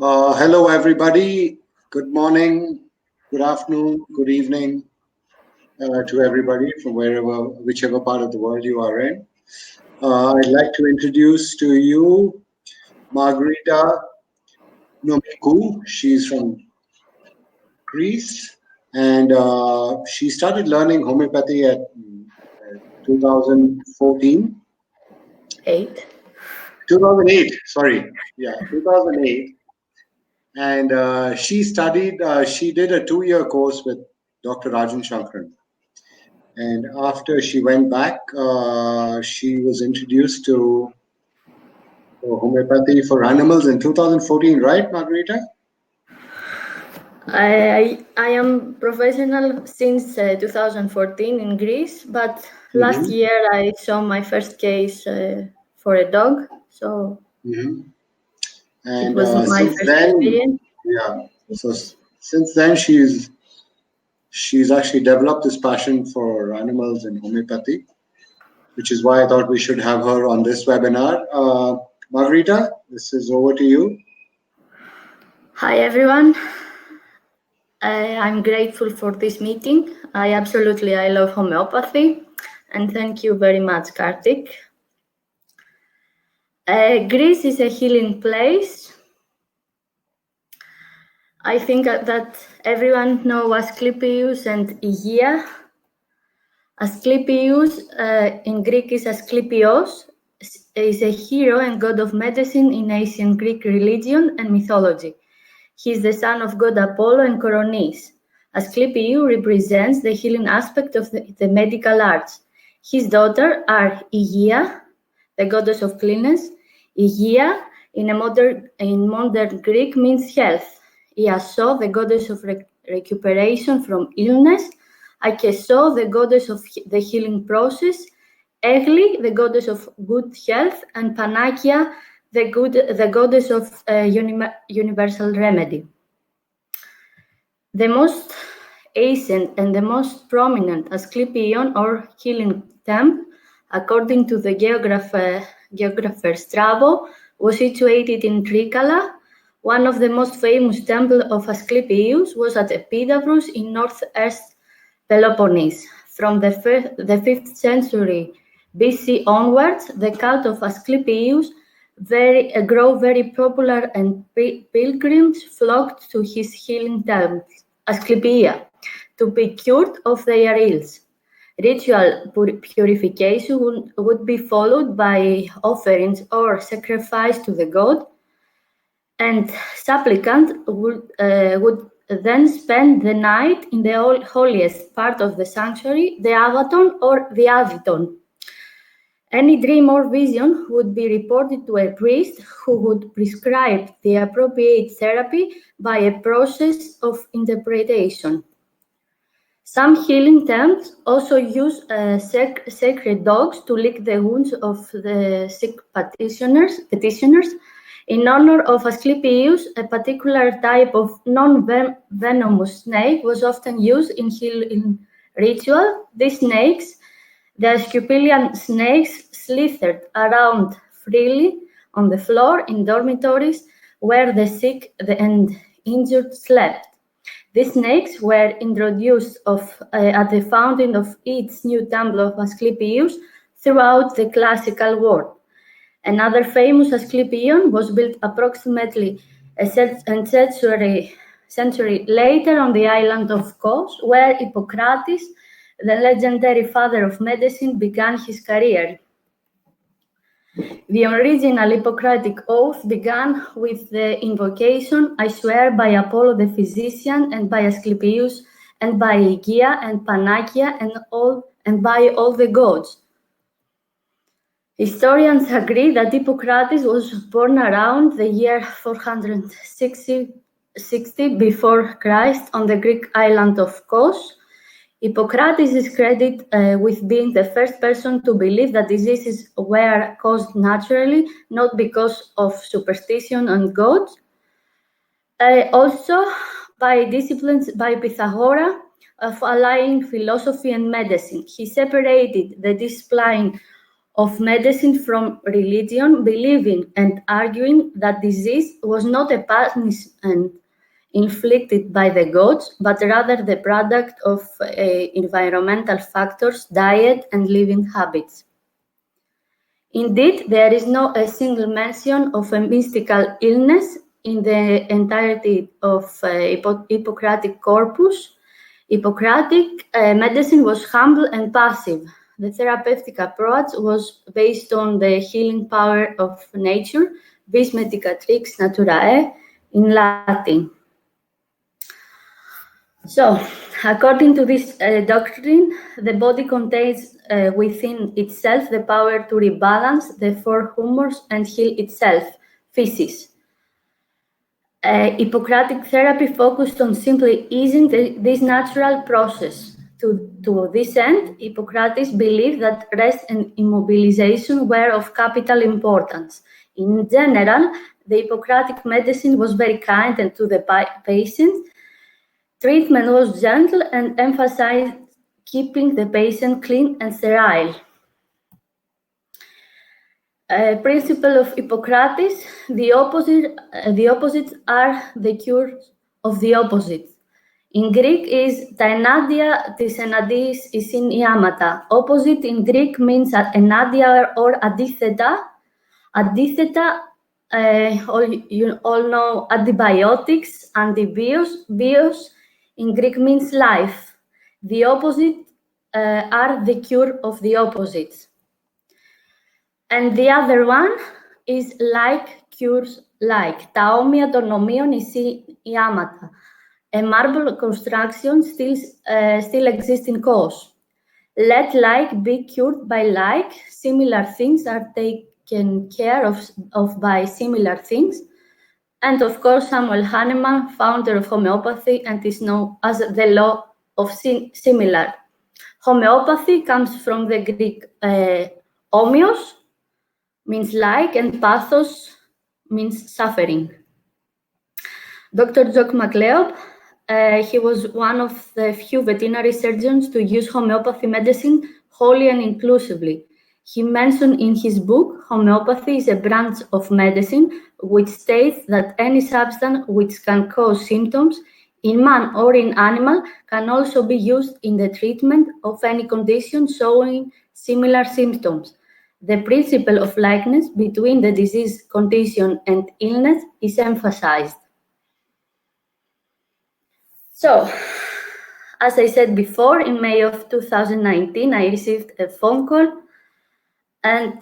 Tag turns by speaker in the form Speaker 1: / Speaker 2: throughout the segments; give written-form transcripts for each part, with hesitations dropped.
Speaker 1: Hello, everybody. Good morning, good afternoon, good evening to everybody from whichever part of the world you are in. I'd like to introduce to you Margarita Nomikou. She's from Greece, and she started learning homeopathy at 2014. 2008, sorry. Yeah, 2008. And she did a 2-year course with Dr. Rajan Shankaran. And after she went back, she was introduced to homeopathy for animals in 2014, right, Margarita?
Speaker 2: I am professional since 2014 in Greece, but last year I saw my first case for a dog, so
Speaker 1: And
Speaker 2: it was my
Speaker 1: since
Speaker 2: first
Speaker 1: then,
Speaker 2: experience.
Speaker 1: yeah. So since then, she's actually developed this passion for animals and homeopathy, which is why I thought we should have her on this webinar. Margarita, this is over to you.
Speaker 2: Hi everyone. I'm grateful for this meeting. I love homeopathy, and thank you very much, Kartik. Greece is a healing place. I think that everyone knows Asclepius and Υγεία. Asclepius in Greek is Asclepios, is a hero and god of medicine in ancient Greek religion and mythology. He is the son of god Apollo and Coronis. Asclepius represents the healing aspect of the medical arts. His daughters are Υγεία, the goddess of cleanness. Υγεία in modern Greek means health. Iaso, the goddess of recuperation from illness. Akeso, the goddess of the healing process. Egli, the goddess of good health, and Panakia, the goddess of universal remedy. The most ancient and the most prominent Asclepion or healing temple, according to the geographer Strabo, was situated in Trikala. One of the most famous temples of Asclepius was at Epidavros in northeast Peloponnese. From the 5th century BC onwards, the cult of Asclepius grew very popular, and pilgrims flocked to his healing temple, Asclepia, to be cured of their ills. Ritual purification would be followed by offerings or sacrifice to the god, and supplicants would then spend the night in the holiest part of the sanctuary, the avaton or the aviton. Any dream or vision would be reported to a priest who would prescribe the appropriate therapy by a process of interpretation. Some healing temples also use sacred dogs to lick the wounds of the sick petitioners. In honor of Asclepius, a particular type of non-venomous snake was often used in healing ritual. These snakes, the Asclepian snakes, slithered around freely on the floor in dormitories where the sick and injured slept. These snakes were introduced at the founding of each new temple of Asclepius throughout the classical world. Another famous Asclepion was built approximately a century later on the island of Kos, where Hippocrates, the legendary father of medicine, began his career. The original Hippocratic oath began with the invocation, "I swear by Apollo the physician, and by Asclepius, and by Υγεία and Panakia, and by all the gods." Historians agree that Hippocrates was born around the year 460 before Christ on the Greek island of Kos. Hippocrates is credited with being the first person to believe that diseases were caused naturally, not because of superstition and gods. Also, by disciplines by Pythagoras of allying philosophy and medicine. He separated the discipline of medicine from religion, believing and arguing that disease was not a punishment inflicted by the gods, but rather the product of environmental factors, diet, and living habits. Indeed, there is no a single mention of a mystical illness in the entirety of Hippocratic corpus. Hippocratic medicine was humble and passive. The therapeutic approach was based on the healing power of nature, vis medicatrix naturae in Latin. So, according to this doctrine, the body contains within itself the power to rebalance the four humors and heal itself, physis. Hippocratic therapy focused on simply easing this natural process. To this end, Hippocrates believed that rest and immobilization were of capital importance. In general, the Hippocratic medicine was very kind and to the patient. Treatment was gentle and emphasized keeping the patient clean and sterile. Principle of Hippocrates, the opposites are the cures of the opposites. In Greek is ta ennadia tis enadis is in iamata. Opposite in Greek means ennadia or aditheta. Aditheta, you all know antibiotics, antibios. Bios in Greek means life. The opposite are the cure of the opposites. And the other one is like cures like. Τα όμοια των ομοίων εισι ιάματα. A marble construction still exists in cause. Let like be cured by like. Similar things are taken care of by similar things. And of course, Samuel Hahnemann, founder of homeopathy, and is known as the law of similar. Homeopathy comes from the Greek homeos, means like, and pathos means suffering. Dr. Jock McLeod, he was one of the few veterinary surgeons to use homeopathy medicine wholly and inclusively. He mentioned in his book, Homeopathy is a branch of medicine which states that any substance which can cause symptoms in man or in animal can also be used in the treatment of any condition showing similar symptoms. The principle of likeness between the disease condition and illness is emphasized. So, as I said before, in May of 2019, I received a phone call, and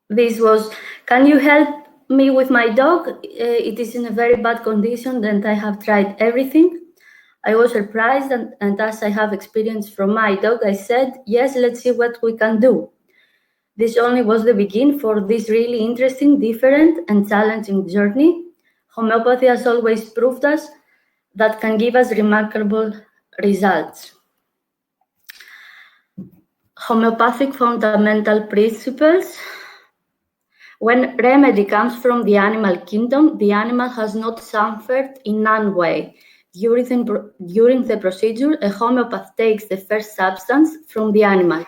Speaker 2: this was, can you help me with my dog? It is in a very bad condition and I have tried everything. I was surprised, and as I have experience from my dog, I said, yes, let's see what we can do. This only was the beginning for this really interesting, different, and challenging journey. Homeopathy has always proved us that can give us remarkable results. Homeopathic fundamental principles. When remedy comes from the animal kingdom, the animal has not suffered in none way. During the procedure, a homeopath takes the first substance from the animal.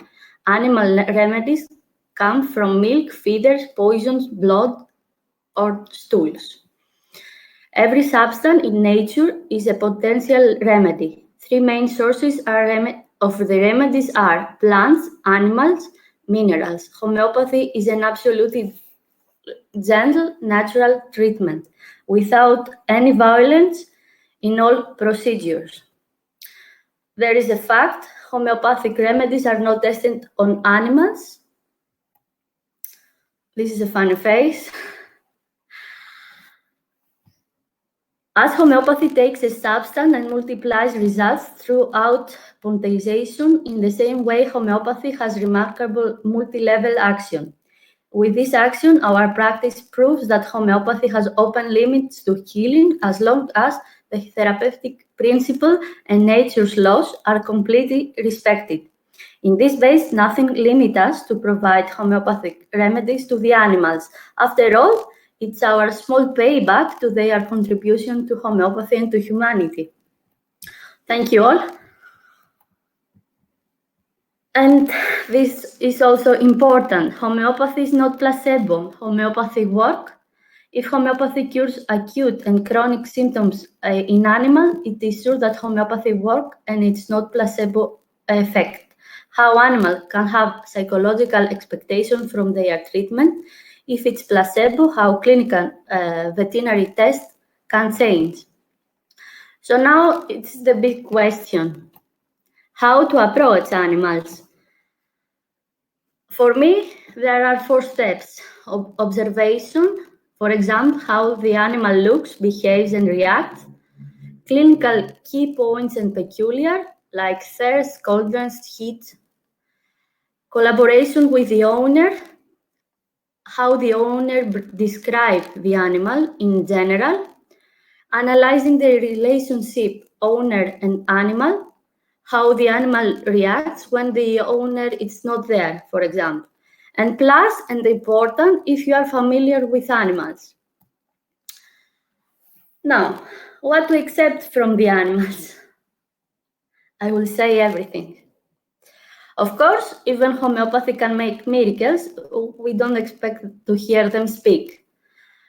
Speaker 2: Animal remedies come from milk, feeders, poisons, blood, or stools. Every substance in nature is a potential remedy. Three main sources of the remedies are plants, animals, minerals. Homeopathy is an absolutely gentle, natural treatment without any violence in all procedures. There is a fact, homeopathic remedies are not tested on animals. This is a funny face. As homeopathy takes a substance and multiplies results throughout pontization, in the same way homeopathy has remarkable multi-level action. With this action, our practice proves that homeopathy has open limits to healing as long as the therapeutic principle and nature's laws are completely respected. In this base, nothing limits us to provide homeopathic remedies to the animals. After all, it's our small payback to their contribution to homeopathy and to humanity. Thank you all. And this is also important. Homeopathy is not placebo. Homeopathy works. If homeopathy cures acute and chronic symptoms in animals, it is true that homeopathy works and it's not placebo effect. How animals can have psychological expectation from their treatment. If it's placebo, how clinical veterinary tests can change. So now it's the big question. How to approach animals? For me, there are 4 steps. Observation, for example, how the animal looks, behaves, and reacts. Clinical key points and peculiar, like thirst, coldness, heat. Collaboration with the owner, how the owner describes the animal in general. Analyzing the relationship owner and animal, how the animal reacts when the owner is not there, for example. And plus, and important, if you are familiar with animals. Now, what to accept from the animals? I will say everything. Of course, even homeopathy can make miracles. We don't expect to hear them speak.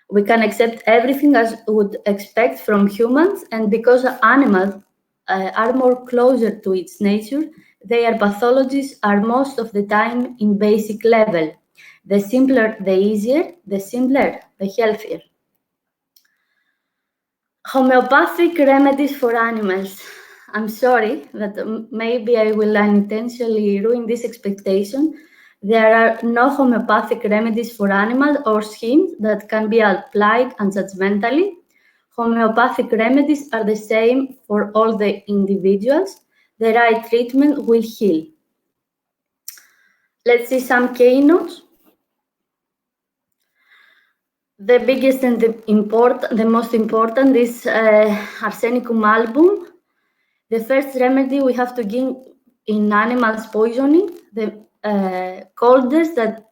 Speaker 2: We can accept everything as we would expect from humans, and because animals are more closer to its nature, their pathologies are most of the time in basic level. The simpler, the easier, the simpler, the healthier. Homeopathic remedies for animals. I'm sorry that maybe I will unintentionally ruin this expectation. There are no homeopathic remedies for animals or schemes that can be applied unjudgmentally. Homeopathic remedies are the same for all the individuals. The right treatment will heal. Let's see some keynotes. The biggest and the most important is Arsenicum album. The first remedy we have to give in animals poisoning, the coldness, that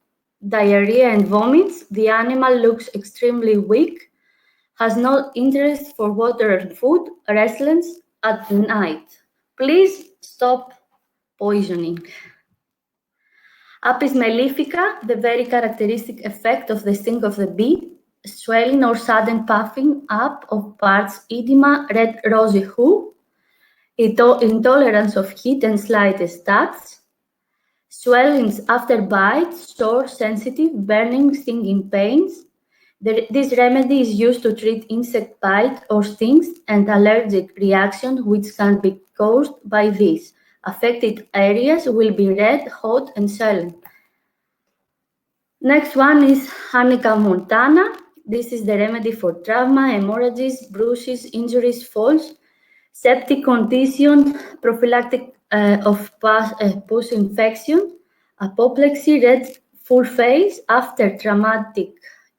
Speaker 2: diarrhea and vomits. The animal looks extremely weak, has no interest for water and food, restless at night. Please stop poisoning. Apis mellifica, the very characteristic effect of the sting of the bee, swelling or sudden puffing up of parts, edema, red rosy hue, intolerance of heat and slightest touch, swellings after bites, sore, sensitive, burning, stinging pains. This remedy is used to treat insect bite or stings and allergic reaction which can be caused by this. Affected areas will be red, hot, and swollen. Next one is Arnica montana. This is the remedy for trauma, hemorrhages, bruises, injuries, falls, septic condition, prophylactic of pus infection, apoplexy, red full face after traumatic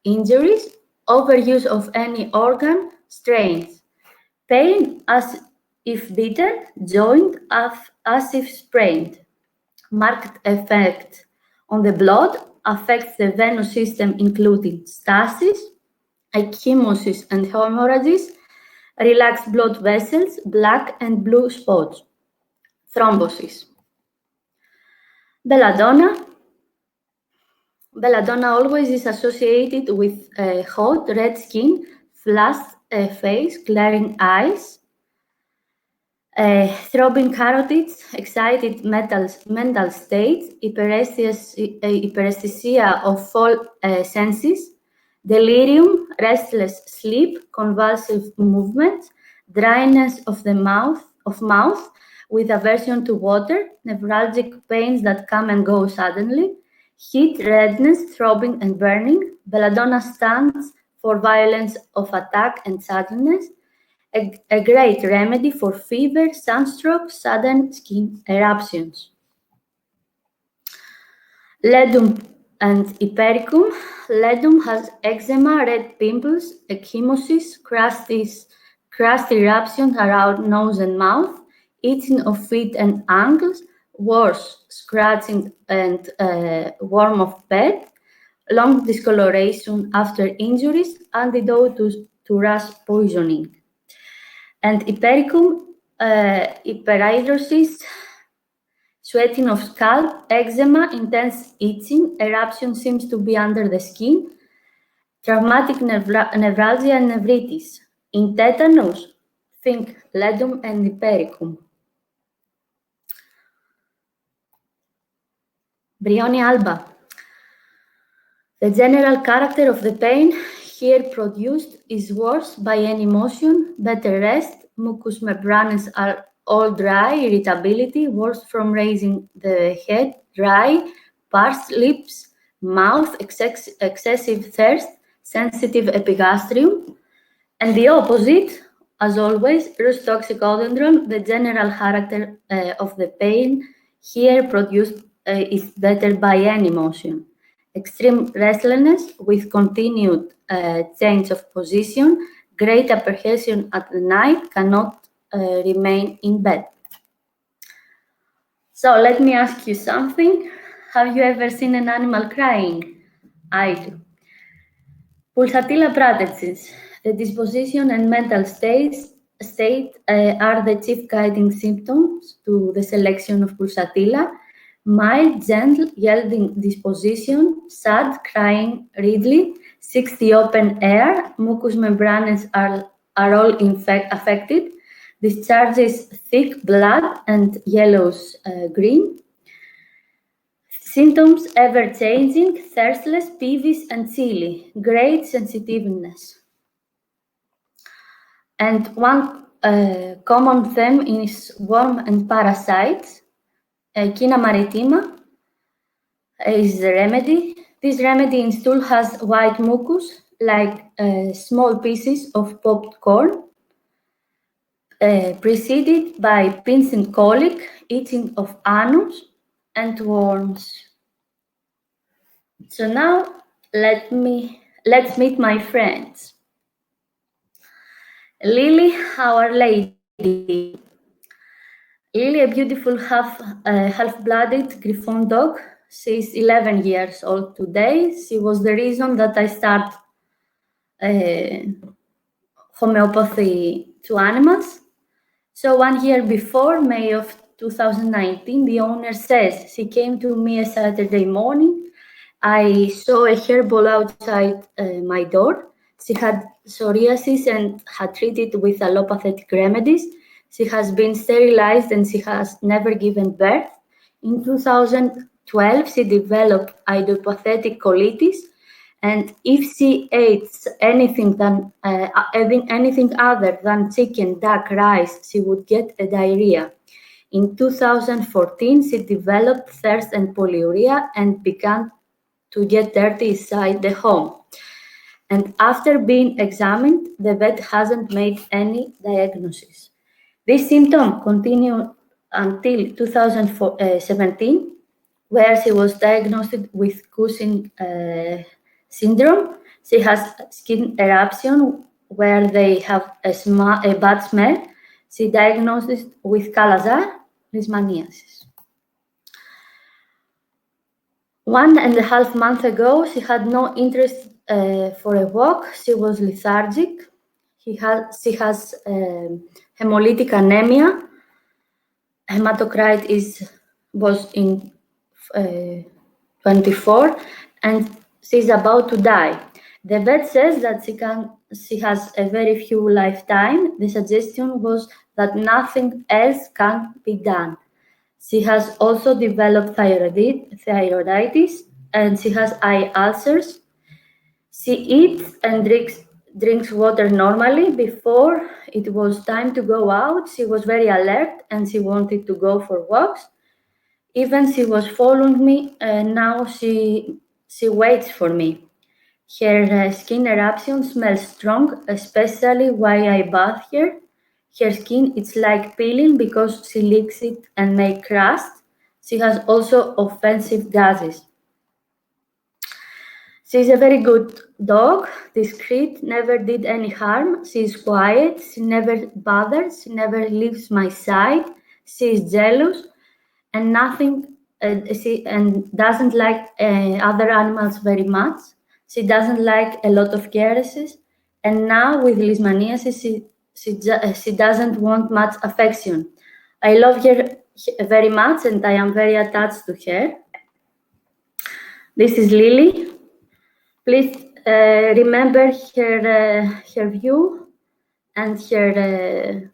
Speaker 2: injuries, overuse of any organ, strains, pain as if bitten, joint as if sprained, marked effect on the blood, affects the venous system including stasis, ecchymosis and hemorrhages, relaxed blood vessels, black and blue spots, thrombosis. Belladonna. Belladonna always is associated with hot, red skin, flushed face, glaring eyes, throbbing carotids, excited mental states, hyperesthesia of all senses, delirium, restless sleep, convulsive movements, dryness of the mouth with aversion to water, neuralgic pains that come and go suddenly, heat, redness, throbbing and burning. Belladonna stands for violence of attack and suddenness, a great remedy for fever, sunstroke, sudden skin eruptions. Ledum and Hypericum. Ledum has eczema, red pimples, ecchymosis, crusty eruptions around nose and mouth, itching of feet and ankles, worse, scratching and warm of bed, long discoloration after injuries, antidote to rash poisoning. And Hypericum, hyperhidrosis, sweating of scalp, eczema, intense itching, eruption seems to be under the skin, traumatic nevralgia and nephritis. In tetanus, think ledum and hypericum. Brioni alba. The general character of the pain here produced is worse by any motion, better rest, mucous membranes are all dry, irritability, worse from raising the head, dry, parsed lips, mouth, excessive thirst, sensitive epigastrium. And the opposite, as always, Rhus toxicodendron, the general character of the pain here produced is better by any motion. Extreme restlessness with continued change of position, great apprehension at the night, cannot remain in bed. So let me ask you something. Have you ever seen an animal crying? I do. Pulsatilla pratensis. The disposition and mental state are the chief guiding symptoms to the selection of Pulsatilla. Mild, gentle, yielding disposition, sad, crying readily, seeks the open air, mucous membranes are all affected, discharges thick blood and yellowish green. Symptoms ever-changing, thirstless, peevish, and chilly, great sensitiveness. And one common theme is worm and parasites. Quina maritima is the remedy. This remedy in stool has white mucus, like small pieces of popped corn, preceded by pincing colic, itching of anus, and worms. So now let's meet my friends. Lily, Our Lady. Lily, a beautiful half-blooded Griffon dog. She's 11 years old today. She was the reason that I started homeopathy to animals. So 1 year before, May of 2019, the owner says she came to me a Saturday morning. I saw a hairball outside my door. She had psoriasis and had treated with allopathic remedies. She has been sterilized and she has never given birth. In 2012, she developed idiopathic colitis, and if she ate anything other than chicken, duck, rice, she would get a diarrhea. In 2014, she developed thirst and polyuria and began to get dirty inside the home. And after being examined, the vet hasn't made any diagnosis. This symptom continued until 2017, where she was diagnosed with Cushing syndrome. She has skin eruption where they have a bad smell. She diagnosed with Kala-Azar leishmaniasis. 1.5 months ago, she had no interest for a walk. She was lethargic. She has hemolytic anemia. Hematocrit was in 24, and she's about to die. The vet says that she has a very few lifetime. The suggestion was that nothing else can be done. She has also developed thyroiditis, and she has eye ulcers. She eats and drinks water normally. Before it was time to go out, she was very alert and she wanted to go for walks. Even she was following me, and now she waits for me. Her skin eruption smells strong, especially while I bath her. Her skin is like peeling because she licks it and makes crust. She has also offensive gases. She's a very good dog, discreet, never did any harm. She's quiet, she never bothers, she never leaves my side. She's jealous and she doesn't like other animals very much. She doesn't like a lot of caresses, and now with leishmaniasis, she doesn't want much affection. I love her very much, and I am very attached to her. This is Lily. Please remember her view and her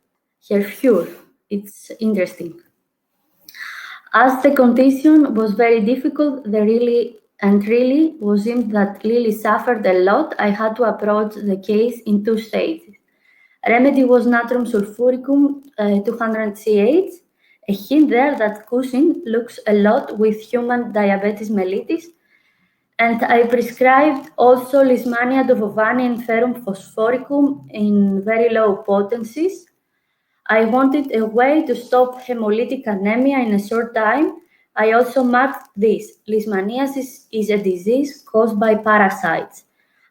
Speaker 2: view. It's interesting. As the condition was very difficult, really was seemed that Lily suffered a lot. I had to approach the case in two stages. Remedy was natrum sulfuricum 200 CH, a hint there that Cushing looks a lot with human diabetes mellitus, and I prescribed also Leishmania dovovani and ferrum phosphoricum in very low potencies. I wanted a way to stop hemolytic anemia in a short time. I also marked this. Leishmaniasis is a disease caused by parasites.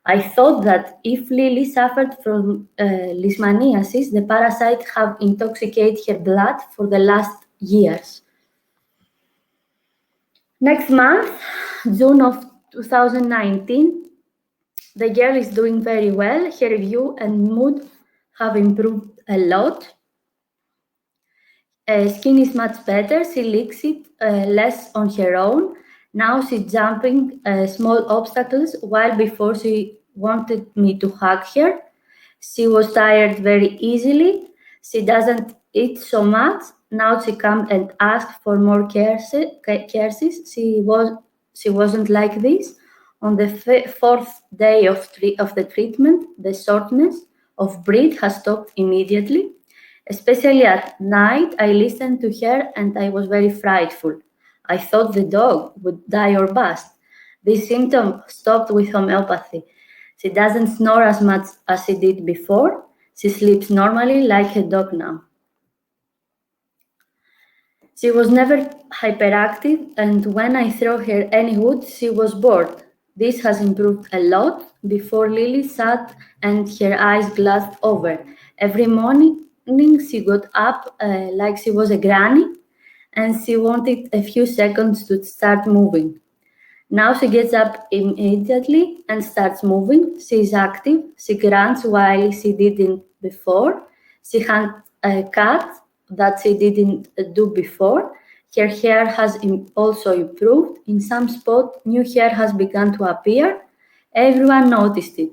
Speaker 2: I thought that if Lily suffered from leishmaniasis, the parasite have intoxicated her blood for the last years. Next month, June of 2019, the girl is doing very well. Her view and mood have improved a lot. Skin is much better. She licks it less on her own. Now she's jumping small obstacles, while before she wanted me to hug her. She was tired very easily. She doesn't eat so much. Now she comes and asks for more caresses. She wasn't like this. On the fourth day of the treatment, the shortness of breath has stopped immediately. Especially at night, I listened to her and I was very frightful. I thought the dog would die or bust. This symptom stopped with homeopathy. She doesn't snore as much as she did before. She sleeps normally like a dog now. She was never hyperactive, and when I threw her any wood, she was bored. This has improved a lot. Before Lily sat and her eyes glassed over. Every morning she got up like she was a granny, and she wanted a few seconds to start moving. Now she gets up immediately and starts moving. She is active. She grunts while she didn't before. She had a cat that she didn't do before. Her hair has also improved. In some spot, new hair has begun to appear. Everyone noticed it,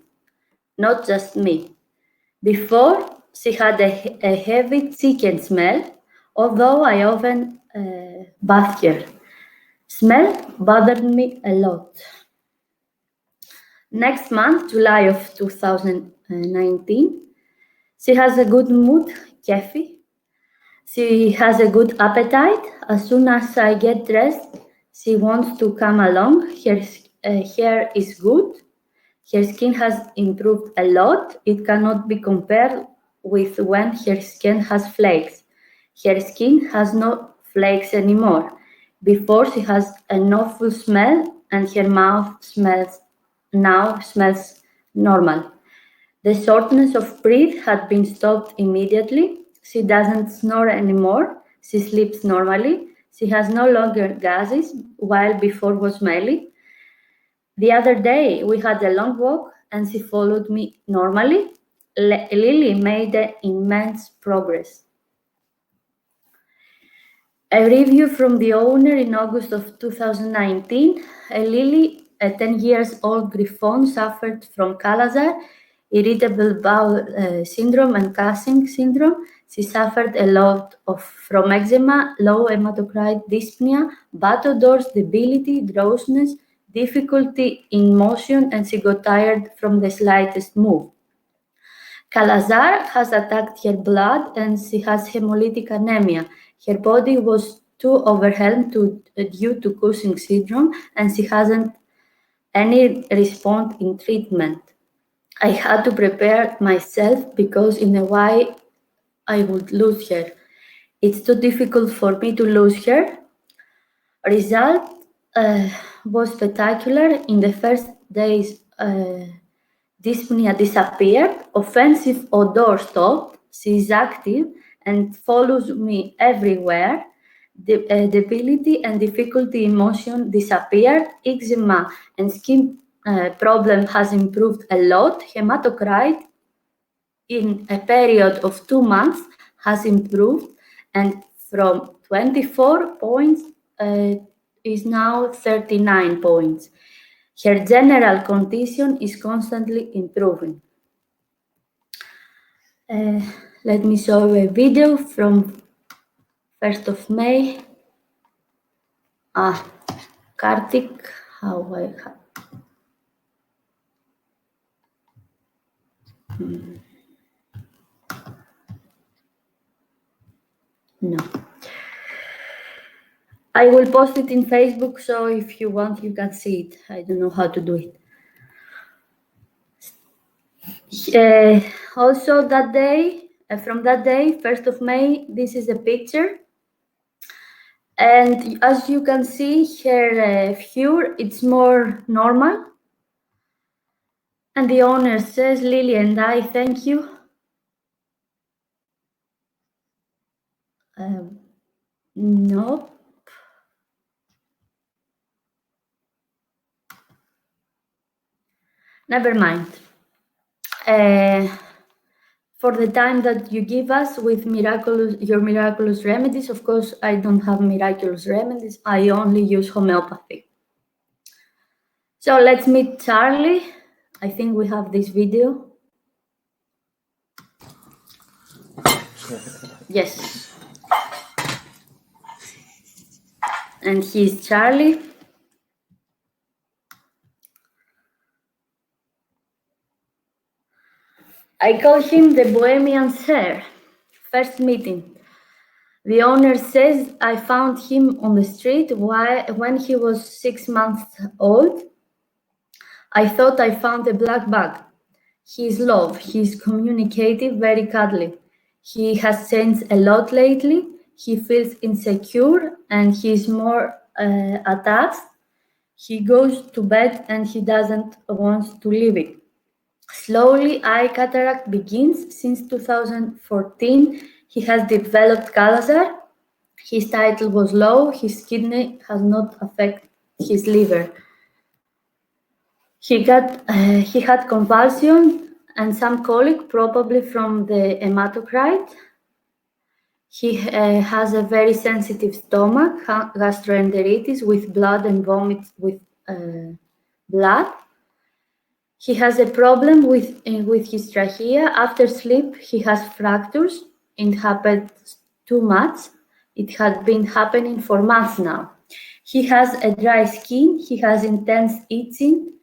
Speaker 2: not just me. Before, she had a heavy chicken smell, although I often bathed her. Smell bothered me a lot. Next month, July of 2019, she has a good mood, Kefi. She has a good appetite. As soon as I get dressed, she wants to come along. Her hair is good. Her skin has improved a lot. It cannot be compared with when her skin has flakes. Her skin has no flakes anymore. Before, she has an awful smell and her mouth smells normal. The shortness of breath had been stopped immediately. She doesn't snore anymore. She sleeps normally. She has no longer gases, while before was smelly. The other day, we had a long walk and she followed me normally. Lily made immense progress. A review from the owner in August of 2019. Lily, a 10 years old Griffon, suffered from Calazar, irritable bowel syndrome and Cushing syndrome. She suffered a lot from eczema, low hematocrit dyspnea, bad odors, debility, drowsiness, difficulty in motion, and she got tired from the slightest move. Calazar has attacked her blood and she has hemolytic anemia. Her body was too overwhelmed due to Cushing syndrome, and she hasn't any response in treatment. I had to prepare myself because in a way I would lose her. It's too difficult for me to lose her. Result was spectacular. In the first days, dyspnea disappeared, offensive odor stopped, she is active and follows me everywhere. Debility and difficulty in motion disappeared. Eczema and skin problem has improved a lot. Hematocrit in a period of 2 months has improved, and from 24 points is now 39 points. Her general condition is constantly improving. Let me show a video from 1st of May. Kartik, how I have. No. I will post it in Facebook, so if you want, you can see it. I don't know how to do it. Also that day, from that day, 1st of May, this is a picture. And as you can see, her fur, it's more normal. And the owner says, Lily and I thank you. No. Never mind. For the time that you give us with your miraculous remedies, of course, I don't have miraculous remedies. I only use homeopathy. So let's meet Charlie. I think we have this video. Yes. And he's Charlie. I call him the Bohemian Sir. First meeting. The owner says I found him on the street when he was 6 months old. I thought I found a black bag. He's love, he's communicative, very cuddly. He has changed a lot lately. He feels insecure and he's more attached. He goes to bed and he doesn't want to leave it. Slowly, eye cataract begins. Since 2014, he has developed Calazar. His title was low. His kidney has not affected his liver. He had convulsion and some colic, probably from the hematocrit. He has a very sensitive stomach, gastroenteritis with blood and vomit with blood. He has a problem with his trachea. After sleep, he has fractures. It happens too much. It had been happening for months now. He has a dry skin. He has intense itching,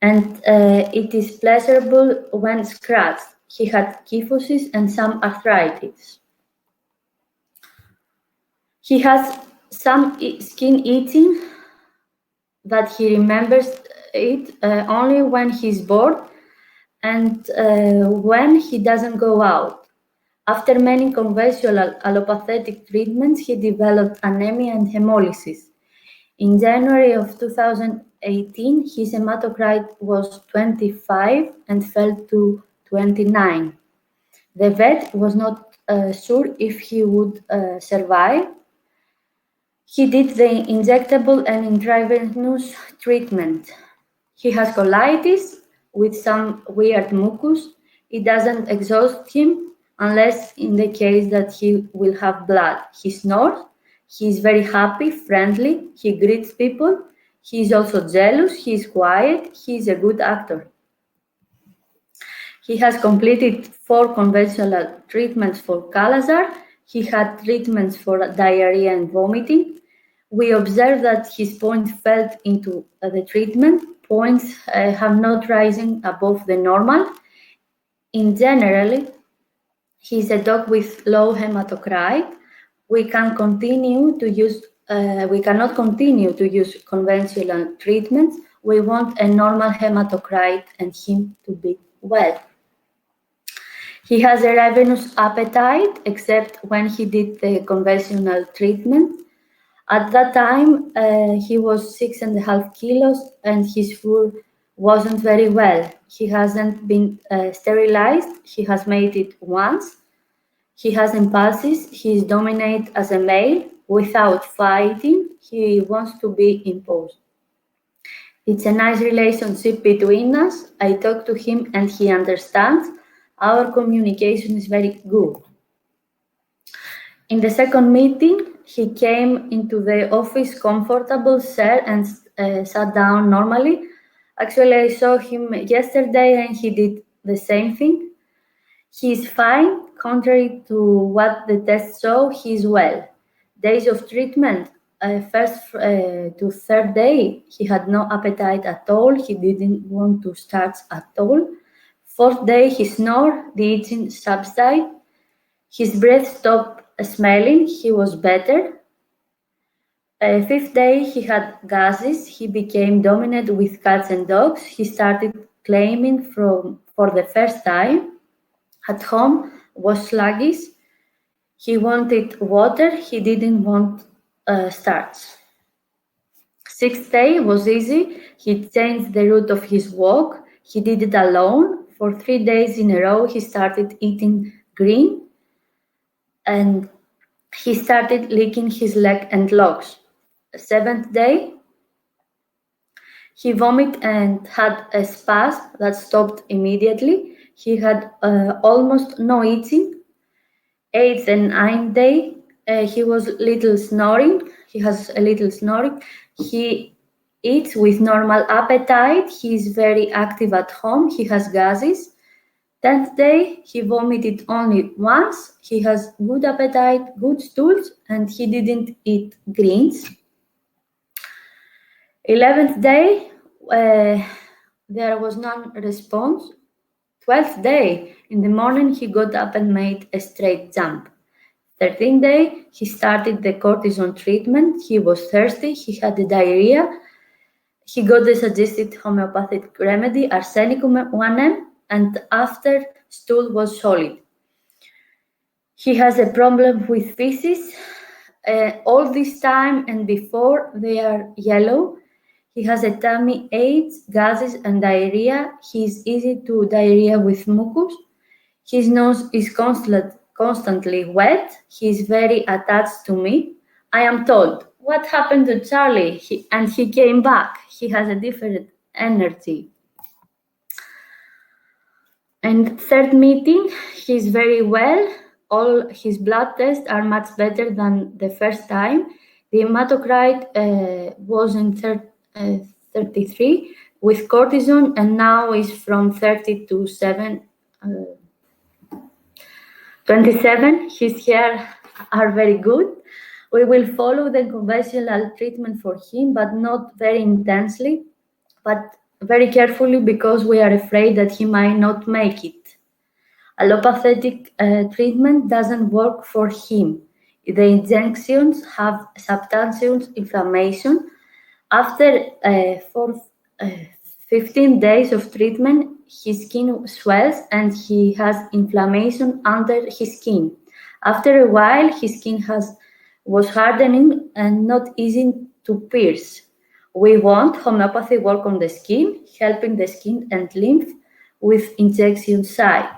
Speaker 2: and it is pleasurable when scratched. He had kyphosis and some arthritis. He has some skin itching that he remembers it only when he's bored and when he doesn't go out. After many conventional allopathic treatments, he developed anemia and hemolysis. In January of 2018, his hematocrit was 25 and fell to 29. The vet was not sure if he would survive. He did the injectable and intravenous treatment. He has colitis with some weird mucus. It doesn't exhaust him unless in the case that he will have blood. He snores. He is very happy, friendly. He greets people. He is also jealous. He is quiet. He is a good actor. He has completed 4 conventional treatments for Calazar. He had treatments for diarrhea and vomiting. We observed that his points fell into the treatment. Points have not risen above the normal. In general, he's a dog with low hematocrit. We cannot continue to use conventional treatments. We want a normal hematocrit and him to be well. He has a ravenous appetite, except when he did the conventional treatment. At that time, he was 6.5 kilos and his fur wasn't very well. He hasn't been sterilized. He has made it once. He has impulses. He is dominant as a male. Without fighting, he wants to be imposed. It's a nice relationship between us. I talk to him and he understands. Our communication is very good. In the second meeting, he came into the office comfortable chair and sat down normally. Actually, I saw him yesterday and he did the same thing. He is fine. Contrary to what the test show, he is well. Days of treatment. First to third day, he had no appetite at all. He didn't want to start at all. Fourth day, he snored. The itching subsided. His breath stopped smelling. He was better. Fifth day, he had gases. He became dominant with cats and dogs. He started claiming for the first time. At home, was sluggish. He wanted water. He didn't want starch. Sixth day was easy. He changed the route of his walk. He did it alone. For 3 days in a row, he started eating green. And he started licking his leg and legs. Seventh day, he vomited and had a spasm that stopped immediately. He had almost no itching. Eighth and ninth day, he was little snoring. He has a little snoring. He eats with normal appetite. He is very active at home. He has gases. 10th day, he vomited only once. He has good appetite, good stools, and he didn't eat greens. 11th day, there was none response. 12th day, in the morning, he got up and made a straight jump. 13th day, he started the cortisone treatment. He was thirsty. He had the diarrhea. He got the suggested homeopathic remedy, arsenicum 1M, and after, stool was solid. He has a problem with feces. All this time and before, they are yellow. He has a tummy ache, gases, and diarrhea. He is easy to diarrhea with mucus. His nose is constantly wet. He is very attached to me. I am told, what happened to Charlie? He came back. He has a different energy. And third meeting, he is very well. All his blood tests are much better than the first time. The hematocrit was in 33 with cortisone and now is from 30 to 27. His hair are very good. We will follow the conventional treatment for him, but not very intensely, but very carefully because we are afraid that he might not make it. Allopathic treatment doesn't work for him. The injections have substantial inflammation. After 15 days of treatment, his skin swells and he has inflammation under his skin. After a while, his skin was hardening and not easy to pierce. We want homeopathy work on the skin, helping the skin and lymph with injection site.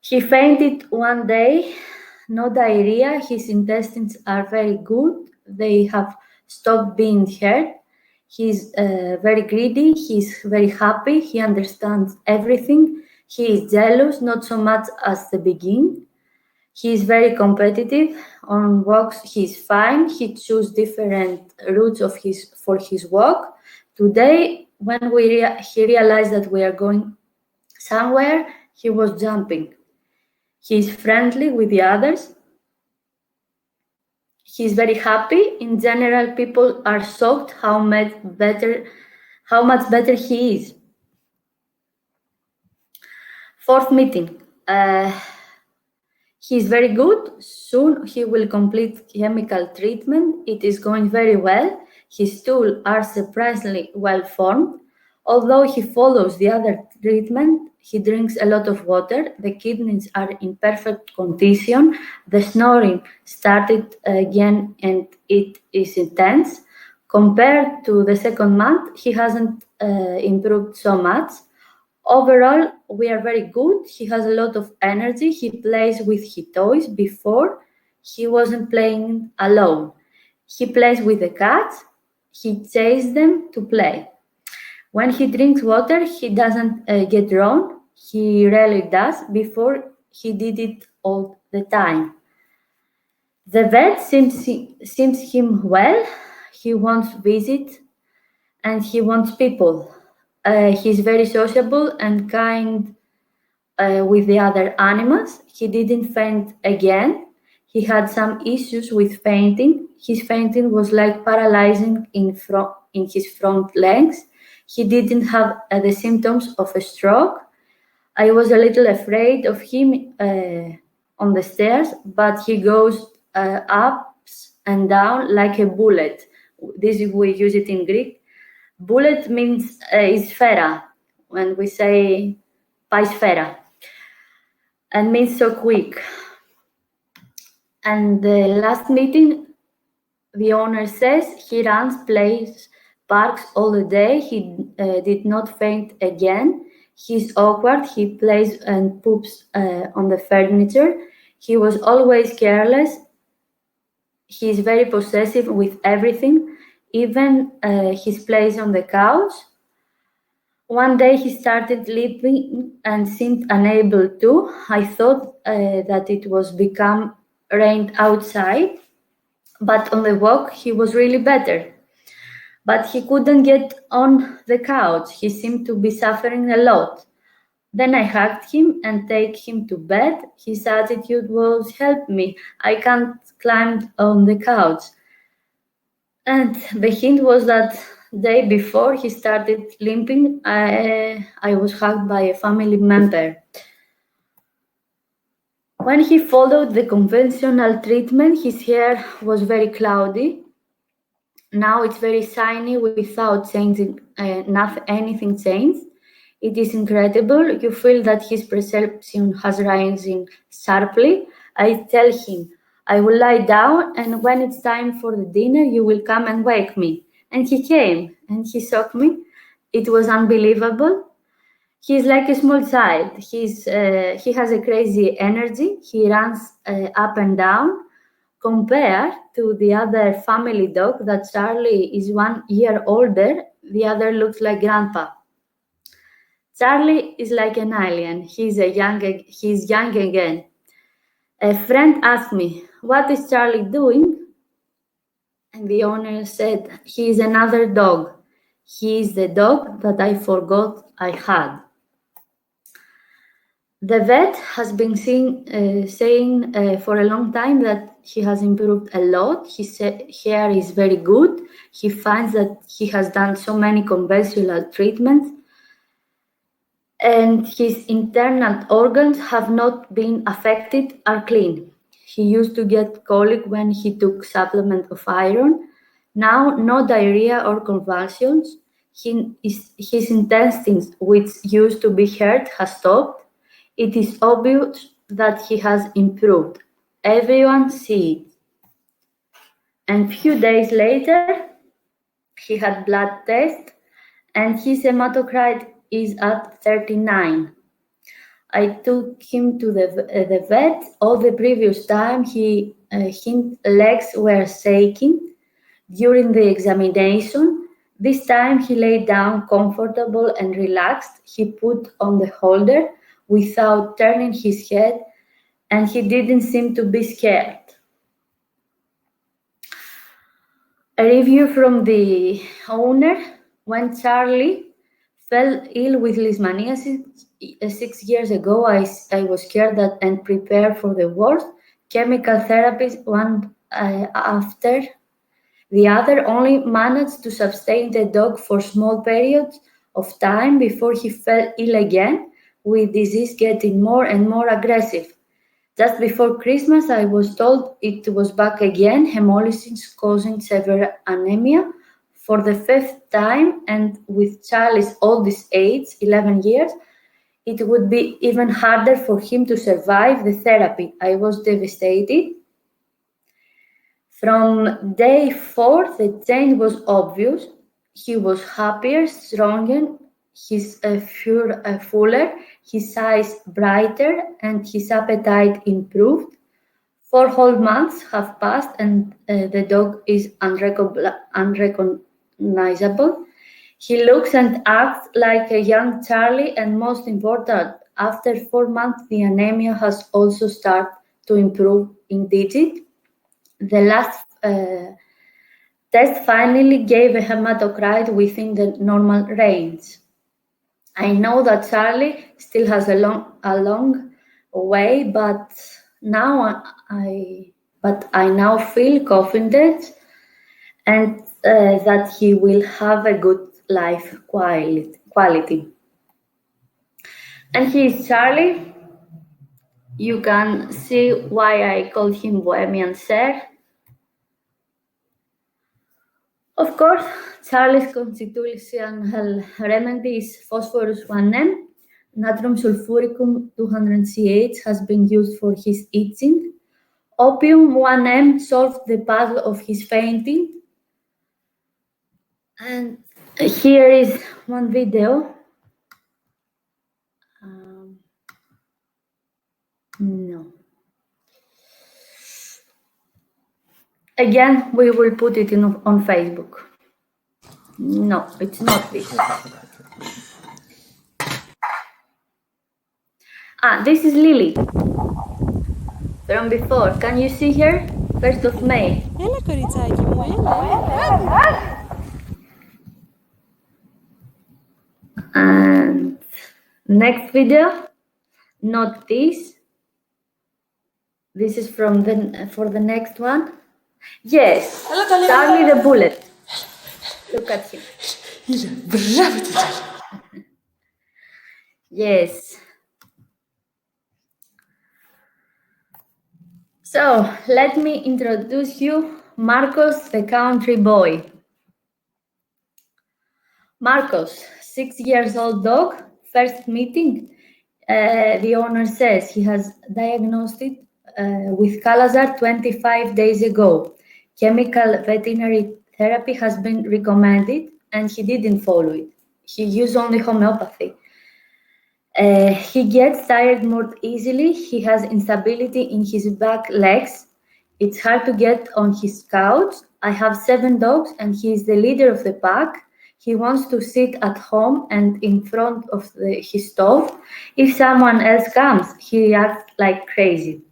Speaker 2: He fainted one day, no diarrhea. His intestines are very good. They have stopped being hurt. He's very greedy. He's very happy. He understands everything. He is jealous, not so much as the beginning. He is very competitive. On walks, he's fine. He chooses different routes for his walk. Today, when he realized that we are going somewhere, he was jumping. He is friendly with the others. He is very happy. In general, people are shocked how much better he is. Fourth meeting. He is very good. Soon he will complete chemical treatment. It is going very well. His stools are surprisingly well formed. Although he follows the other treatment, he drinks a lot of water. The kidneys are in perfect condition. The snoring started again and it is intense. Compared to the second month, he hasn't improved so much. Overall, we are very good. He has a lot of energy. He plays with his toys. Before, he wasn't playing alone. He plays with the cats. He chases them to play. When he drinks water, he doesn't get drunk. He rarely does. Before, he did it all the time. The vet seems him well. He wants visit and he wants people. He's very sociable and kind with the other animals. He didn't faint again. He had some issues with fainting. His fainting was like paralyzing in his front legs. He didn't have the symptoms of a stroke. I was a little afraid of him on the stairs, but he goes up and down like a bullet. This we use it in Greek. Bullet means is sphera when we say paisphera, and means so quick. And the last meeting, the owner says he runs, plays, parks all the day. He did not faint again. He's awkward. He plays and poops on the furniture. He was always careless. He's very possessive with everything, even his place on the couch. One day he started leaping and seemed unable to. I thought that it was become rained outside, but on the walk he was really better. But he couldn't get on the couch. He seemed to be suffering a lot. Then I hugged him and take him to bed. His attitude was, "Help me, I can't climb on the couch." And the hint was that day before he started limping, I was hugged by a family member. When he followed the conventional treatment, his hair was very cloudy. Now it's very shiny without changing, anything changed. It is incredible. You feel that his perception has risen sharply. I tell him, I will lie down, and when it's time for the dinner, you will come and wake me. And he came, and he shocked me. It was unbelievable. He's like a small child. He has a crazy energy. He runs up and down. Compared to the other family dog, that Charlie is 1 year older, the other looks like Grandpa. Charlie is like an alien. He's young again. A friend asked me, "What is Charlie doing?" And the owner said, "He is another dog. He is the dog that I forgot I had." The vet has been saying for a long time that he has improved a lot. His hair is very good. He finds that he has done so many conventional treatments, and his internal organs have not been affected, are clean. He used to get colic when he took supplement of iron. Now, no diarrhea or convulsions. His intestines, which used to be hurt, has stopped. It is obvious that he has improved. Everyone sees it. And few days later, he had blood test, and his hematocrit is at 39. I took him to the vet. All the previous time, his legs were shaking during the examination. This time, he lay down comfortable and relaxed. He put on the holder without turning his head, and he didn't seem to be scared. A review from the owner: when Charlie fell ill with leishmaniasis 6 years ago, I was scared and prepared for the worst. Chemical therapies, one after the other, only managed to sustain the dog for small periods of time before he fell ill again, with disease getting more and more aggressive. Just before Christmas, I was told it was back again, hemolysis causing severe anemia for the 5th time, and with Charlie's oldest age, 11 years, it would be even harder for him to survive the therapy. I was devastated. From day 4, the change was obvious. He was happier, stronger, his fur fuller, his eyes brighter, and his appetite improved. 4 whole months have passed, and the dog is unrecognizable. He looks and acts like a young Charlie, and most important, after 4 months, the anemia has also started to improve in digit. The last test finally gave a hematocrit within the normal range. I know that Charlie still has a long way, but now I now feel confident and that he will have a good life quality. And he is Charlie. You can see why I called him Bohemian Sir. Of course, Charlie's constitutional remedy is phosphorus 1M. Natrium sulfuricum 200CH has been used for his itching. Opium 1M solved the puzzle of his fainting. And here is one video. No. Again, we will put it on Facebook. No, it's not this. This is Lily. From before. Can you see her? 1st of May.
Speaker 3: Έλα κοριτσάκι μου, έλα.
Speaker 2: And next video, not this. This is for the next one. Yes, Charlie the Bullet. Look at him.
Speaker 3: Μπράβο τη Τσάλι.
Speaker 2: Yes. So, let me introduce you Marcos the country boy. Marcos, 6 years old dog, first meeting. The owner says he has diagnosed it with Calazar 25 days ago. Chemical veterinary therapy has been recommended and he didn't follow it. He used only homeopathy. He gets tired more easily. He has instability in his back legs. It's hard to get on his couch. I have 7 dogs and he is the leader of the pack. He wants to sit at home and in front of his stove. If someone else comes, he reacts like crazy.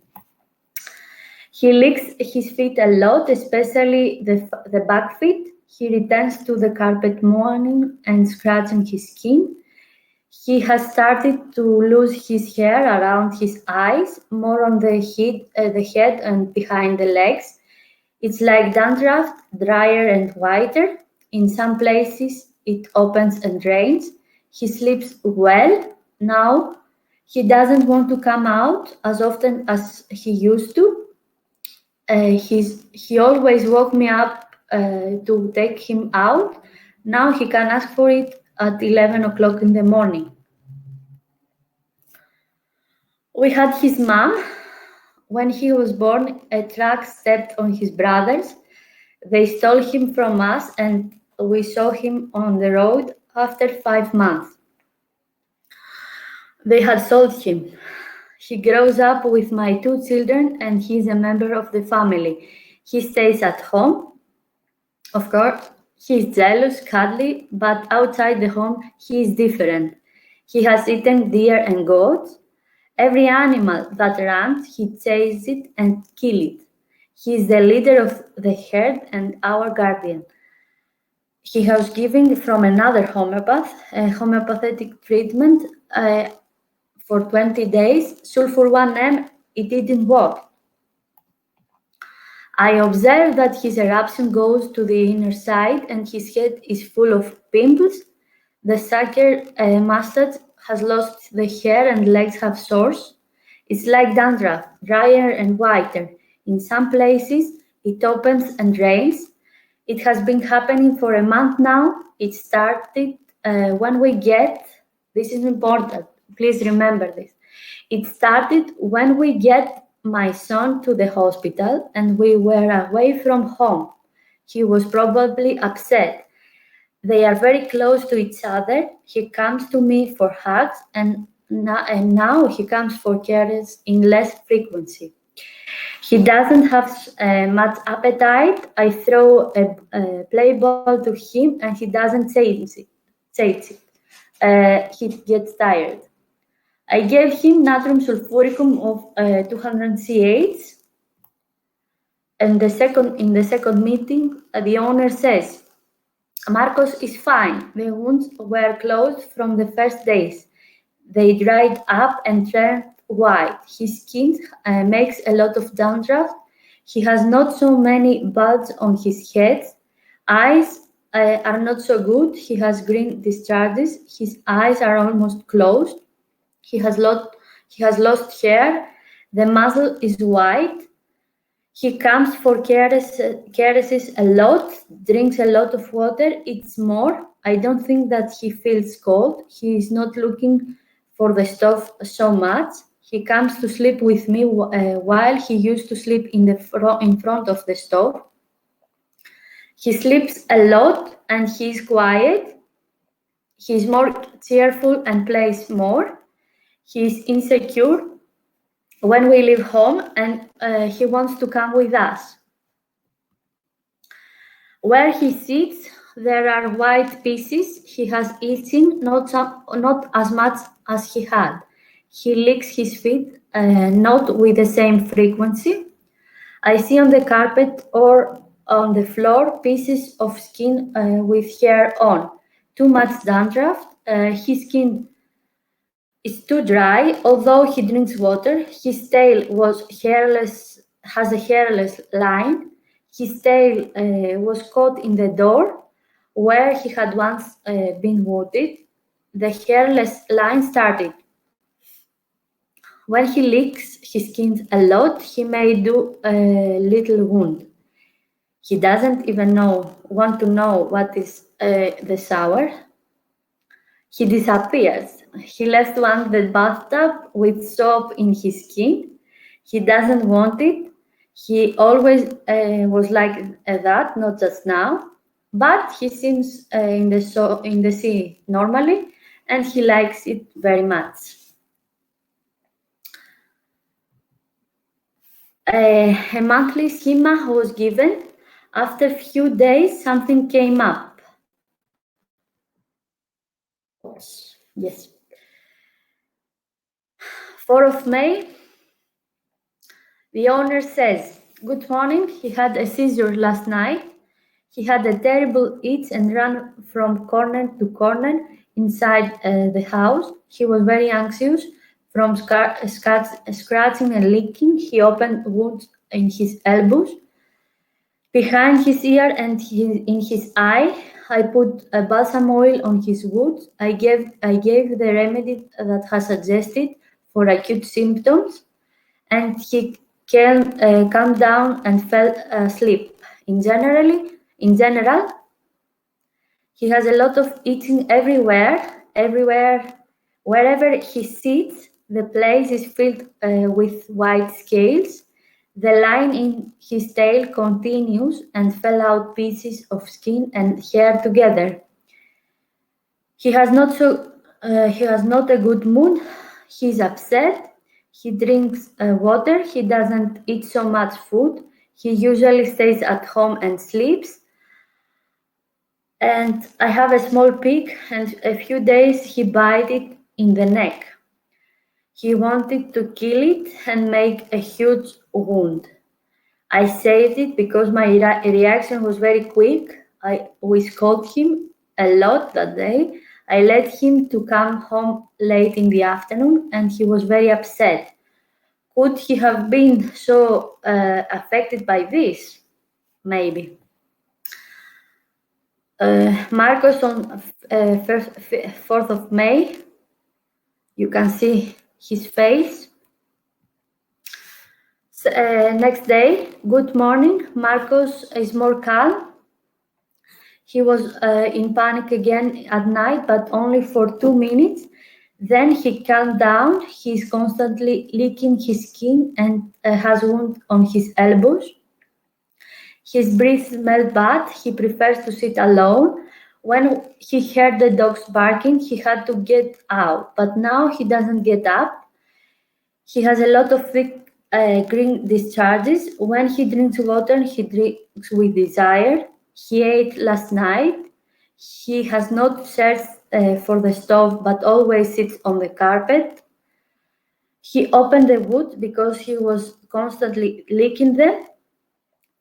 Speaker 2: He licks his feet a lot, especially the back feet. He returns to the carpet moaning and scratching his skin. He has started to lose his hair around his eyes, more on the head and behind the legs. It's like dandruff, drier and whiter. In some places, it opens and drains. He sleeps well now. He doesn't want to come out as often as he used to. He always woke me up to take him out. Now he can ask for it at 11 o'clock in the morning. We had his mom. When he was born, a truck stepped on his brothers. They stole him from us and we saw him on the road after 5 months. They had sold him. He grows up with my 2 children and he's a member of the family. He stays at home. Of course, he's jealous, cuddly, but outside the home, he is different. He has eaten deer and goats. Every animal that runs, he chases it and kills it. He is the leader of the herd and our guardian. He was given from another homeopath, a homeopathic treatment for 20 days. Sulfur 1M, it didn't work. I observed that his eruption goes to the inner side and his head is full of pimples. The sucker mustache has lost the hair and legs have sores. It's like dandruff, drier and whiter. In some places, it opens and drains. It has been happening for a month now. It started when we get, this is important, please remember this. It started when we get my son to the hospital and we were away from home. He was probably upset. They are very close to each other. He comes to me for hugs and now he comes for cares in less frequency. He doesn't have much appetite. I throw a play ball to him and he doesn't chase it. He gets tired. I gave him natrium sulfuricum of 200 CH in the second meeting, the owner says, Marcos is fine. The wounds were closed from the first days. They dried up and turned white. His skin makes a lot of dandruff. He has not so many buds on his head. Eyes are not so good. He has green discharges. His eyes are almost closed. He has lost hair. The muzzle is white. He comes for caresses a lot, drinks a lot of water, eats more. I don't think that he feels cold. He is not looking for the stove so much. He comes to sleep with me while he used to sleep in front of the stove. He sleeps a lot and he is quiet. He is more cheerful and plays more. He is insecure when we leave home, and he wants to come with us. Where he sits, there are white pieces. He has eaten, not as much as he had. He licks his feet, not with the same frequency. I see on the carpet or on the floor pieces of skin with hair on. Too much dandruff. His skin is too dry, although he drinks water. His tail has a hairless line. His tail was caught in the door where he had once been wounded. The hairless line started. When he licks his skin a lot, he may do a little wound. He doesn't even want to know what is the shower. He disappears. He left once the bathtub with soap in his skin. He doesn't want it. He always was like that, not just now. But he seems in the sea normally, and he likes it very much. A monthly schema was given. After a few days, something came up. Yes. 4th of May, the owner says, good morning, he had a seizure last night. He had a terrible itch and ran from corner to corner inside the house. He was very anxious from scratching and licking. He opened wounds in his elbows, behind his ear and in his eye. I put a balsam oil on his wounds. I gave the remedy that has suggested for acute symptoms, and he calmed down and fell asleep. In general, he has a lot of itching everywhere. Wherever he sits, the place is filled with white scales. The line in his tail continues and fell out pieces of skin and hair together. He has not a good mood. He's upset. He drinks water. He doesn't eat so much food. He usually stays at home and sleeps. And I have a small pig, and a few days he bit it in the neck. He wanted to kill it and make a huge wound. I saved it because my reaction was very quick. We scolded him a lot that day. I let him to come home late in the afternoon, and he was very upset. Could he have been so affected by this? Maybe. Marcos on 4th of May. You can see his face. Next day, good morning. Marcos is more calm. He was in panic again at night, but only for 2 minutes. Then he calmed down. He's constantly licking his skin and has wounds on his elbows. His breath smells bad. He prefers to sit alone. When he heard the dogs barking, he had to get out, but now he doesn't get up. He has a lot of thick green discharges. When he drinks water, he drinks with desire. He ate last night. He has not searched for the stove, but always sits on the carpet. He opened the wood because he was constantly licking them.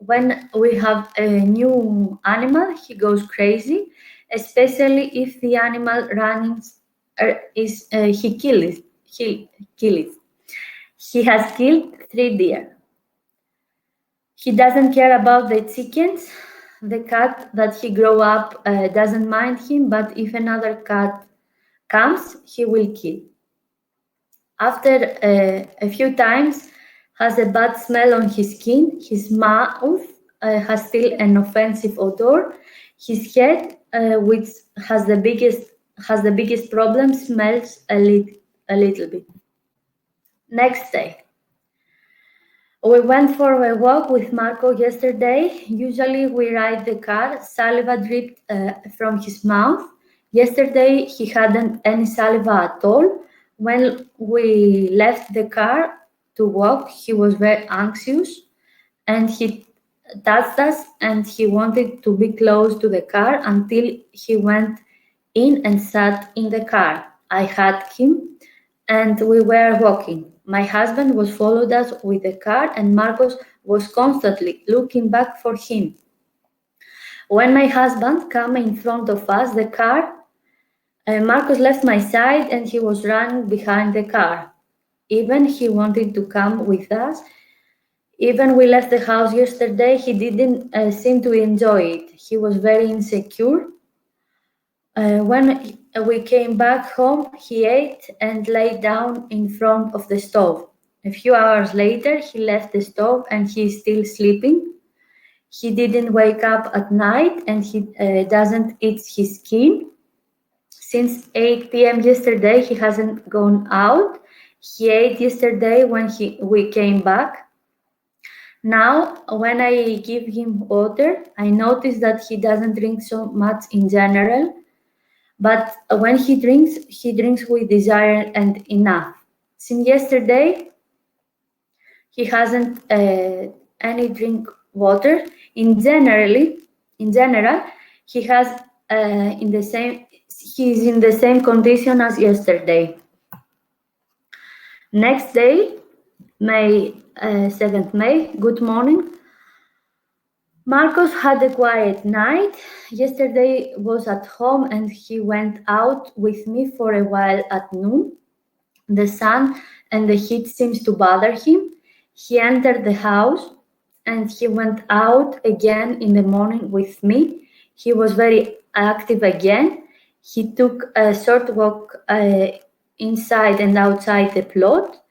Speaker 2: when we have a new animal, he goes crazy, especially if the animal runs he kills it. He has killed 3 deer. He doesn't care about the chickens. The cat that he grew up doesn't mind him, but if another cat comes, he will kill. After a few times, has a bad smell on his skin. His mouth has still an offensive odor. His head, which has the biggest problem, smells a little bit. Next day. We went for a walk with Marco yesterday. Usually we ride the car, saliva dripped from his mouth. Yesterday he hadn't any saliva at all. When we left the car to walk, he was very anxious and he touched us and he wanted to be close to the car until he went in and sat in the car. I had him and we were walking. My husband was followed us with the car and Marcos was constantly looking back for him. When my husband came in front of us, the car, Marcos left my side and he was running behind the car. Even he wanted to come with us. Even we left the house yesterday, he didn't seem to enjoy it. He was very insecure. When we came back home, he ate and lay down in front of the stove. A few hours later, he left the stove and he's still sleeping. He didn't wake up at night and he doesn't eat his skin. Since 8 p.m. yesterday, he hasn't gone out. He ate yesterday when we came back. Now, when I give him water, I notice that he doesn't drink so much in general. But when he drinks with desire and enough. Since yesterday, he hasn't any drink water. In general, he has he's in the same condition as yesterday. Next day, May 7th May. Good morning. Marcos had a quiet night. Yesterday was at home and he went out with me for a while at noon. The sun and the heat seems to bother him. He entered the house and he went out again in the morning with me. He was very active again. He took a short walk inside and outside the plot.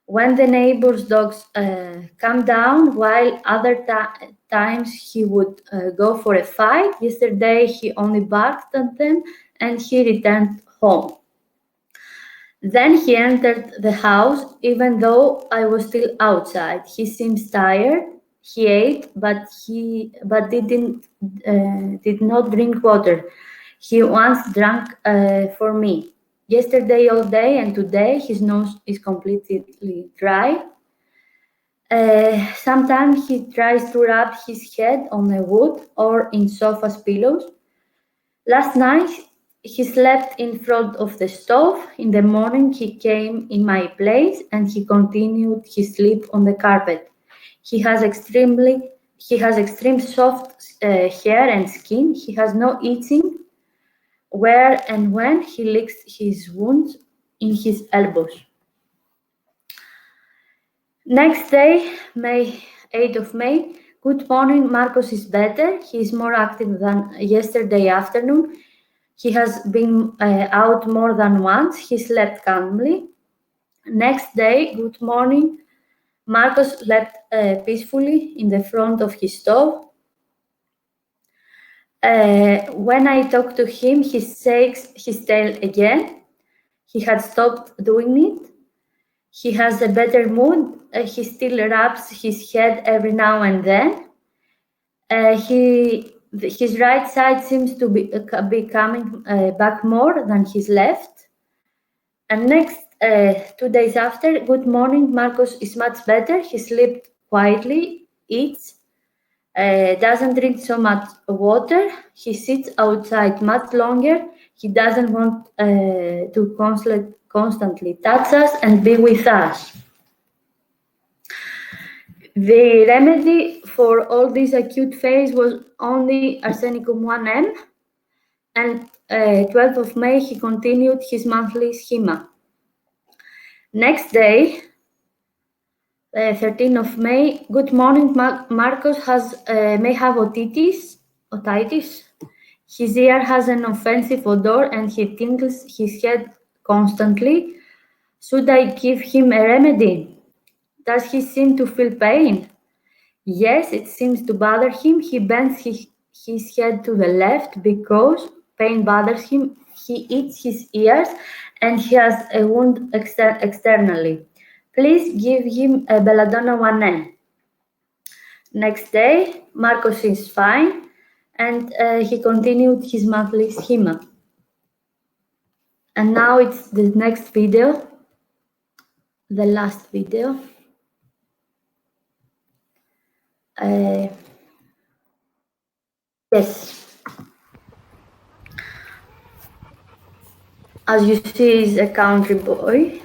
Speaker 2: When the neighbor's dogs come down, while other times he would go for a fight. Yesterday he only barked at them and he returned home. Then he entered the house even though I was still outside. He seems tired. He ate, but did not drink water. He once drank for me. Yesterday all day and today his nose is completely dry. Sometimes he tries to rub his head on the wood or in sofa's pillows. Last night he slept in front of the stove. In the morning he came in my place and he continued his sleep on the carpet. He has extreme soft hair and skin. He has no itching. Where and when he licks his wounds in his elbows. Next day, May 8th of May. Good morning, Marcos is better. He is more active than yesterday afternoon. He has been out more than once. He slept calmly. Next day, good morning. Marcos slept peacefully in the front of his stove. When I talk to him, he shakes his tail again. He had stopped doing it. He has a better mood. He still rubs his head every now and then. His right side seems to be coming back more than his left. And next, 2 days after, good morning, Marcos is much better. He sleeps quietly, eats, doesn't drink so much water. He sits outside much longer. He doesn't want to constantly touch us and be with us. The remedy for all this acute phase was only arsenicum 1M, and 12th of May he continued his monthly schema. Next day, 13th of May, good morning, Marcos may have otitis. His ear has an offensive odor and he tingles his head constantly. Should I give him a remedy? Does he seem to feel pain? Yes, it seems to bother him. He bends his head to the left because pain bothers him. He eats his ears and he has a wound externally. Please give him a belladonna 1N. Next day, Marcos is fine and he continued his monthly schema. And now it's the next video, the last video. Yes. As you see, he's a country boy.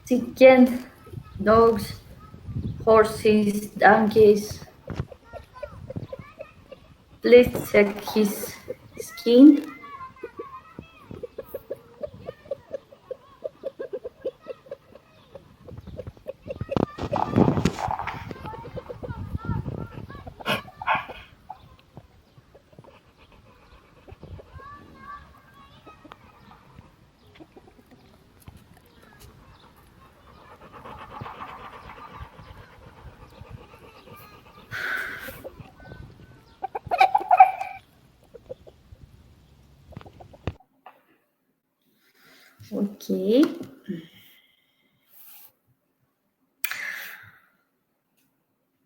Speaker 2: Chicken, dogs, horses, donkeys. Please check his skin. Okay.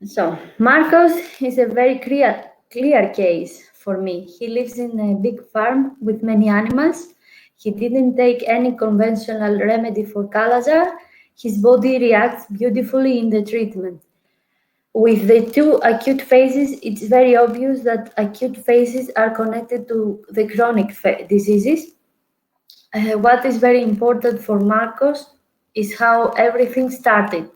Speaker 2: So Marcos is a very clear case for me. He lives in a big farm with many animals. He didn't take any conventional remedy for Kala-Azar. His body reacts beautifully in the treatment. With the two acute phases, it's very obvious that acute phases are connected to the chronic diseases. What is very important for Marcos is how everything started.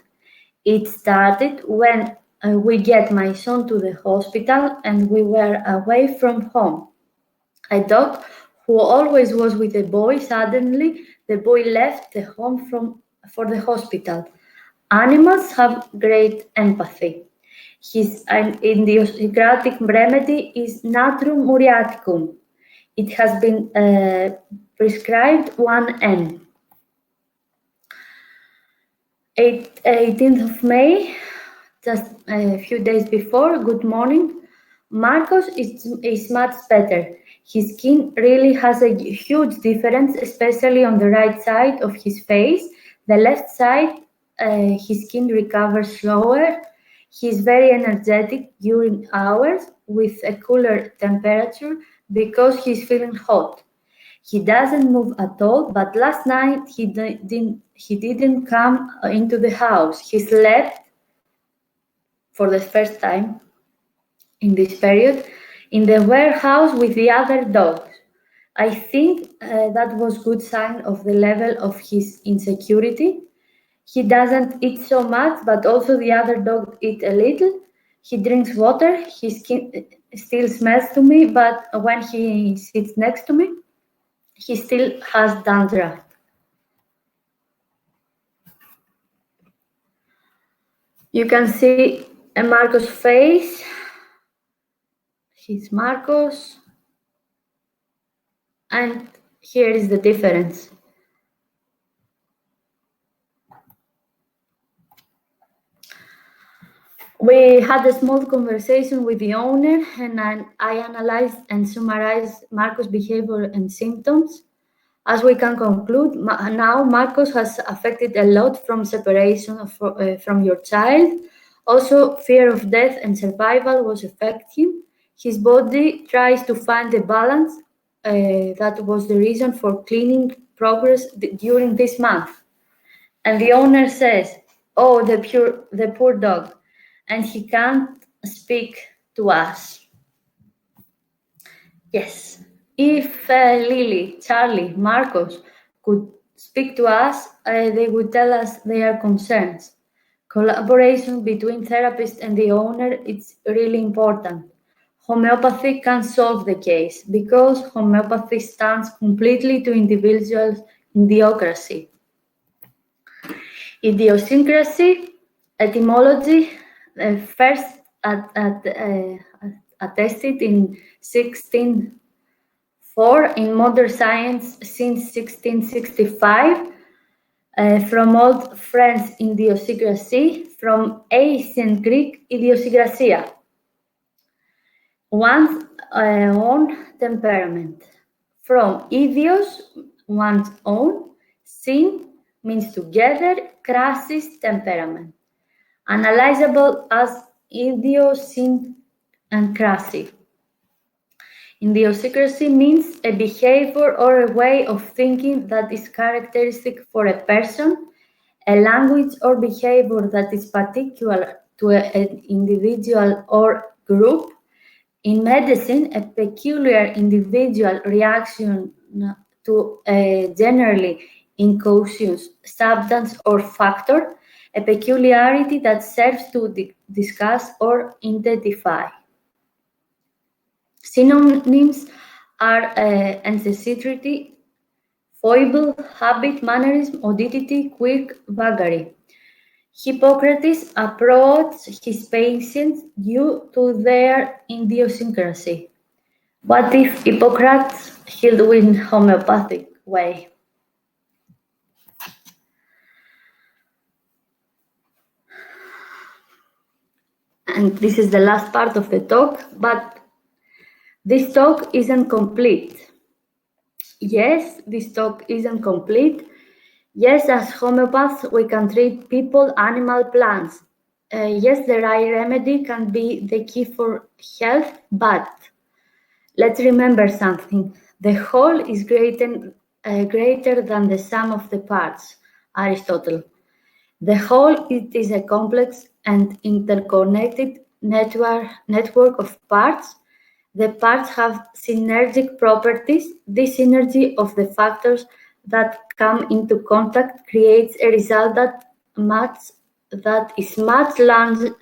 Speaker 2: It started when we get my son to the hospital and we were away from home. A dog who always was with a boy, suddenly the boy left the home for the hospital. Animals have great empathy. His idiosyncratic remedy is Natrum muriaticum. It has been prescribed 1N. 18th of May, just a few days before, good morning. Marcos is much better. His skin really has a huge difference, especially on the right side of his face. The left side, his skin recovers slower. He's very energetic during hours with a cooler temperature because he's feeling hot. He doesn't move at all, but last night he didn't come into the house. He slept for the first time in this period in the warehouse with the other dogs. I think that was good sign of the level of his insecurity. He doesn't eat so much, but also the other dog eat a little. He drinks water. His skin still smells to me, but when he sits next to me, he still has dandruff. You can see a Marcos face. He's Marcos. And here is the difference. We had a small conversation with the owner, and I analyzed and summarized Marcos' behavior and symptoms. As we can conclude, now Marcos has affected a lot from separation from your child. Also, fear of death and survival was affecting him. His body tries to find a balance. That was the reason for cleaning progress during this month. And the owner says, "Oh, the poor dog," and he can't speak to us. Yes, if Lily, Charlie, Marcos could speak to us, they would tell us their concerns. Collaboration between therapist and the owner is really important. Homeopathy can solve the case because homeopathy stands completely to individuals' idiocracy. Idiosyncrasy, etymology, first attested in 1604 in modern science since 1665. From Old French idiosyncrasy, from Ancient Greek idiosynkrasia, one's own temperament. From idios, one's own, syn means together, krasis, temperament. Analyzable as idiosyncrasy. Idiosyncrasy means a behavior or a way of thinking that is characteristic for a person, a language or behavior that is particular to an individual or group. In medicine, a peculiar individual reaction to a generally incautious substance or factor, a peculiarity that serves to discuss or identify. Synonyms are ancestry, foible, habit, mannerism, oddity, quirk, vagary. Hippocrates approached his patients due to their idiosyncrasy. What if Hippocrates healed in homeopathic way? And this is the last part of the talk, but this talk isn't complete. Yes, this talk isn't complete. Yes, as homeopaths, we can treat people, animal, plants. Yes, the right remedy can be the key for health, but let's remember something. The whole is greater than the sum of the parts, Aristotle. The whole it is a complex and interconnected network of parts. The parts have synergic properties. This synergy of the factors that come into contact creates a result that is much larger,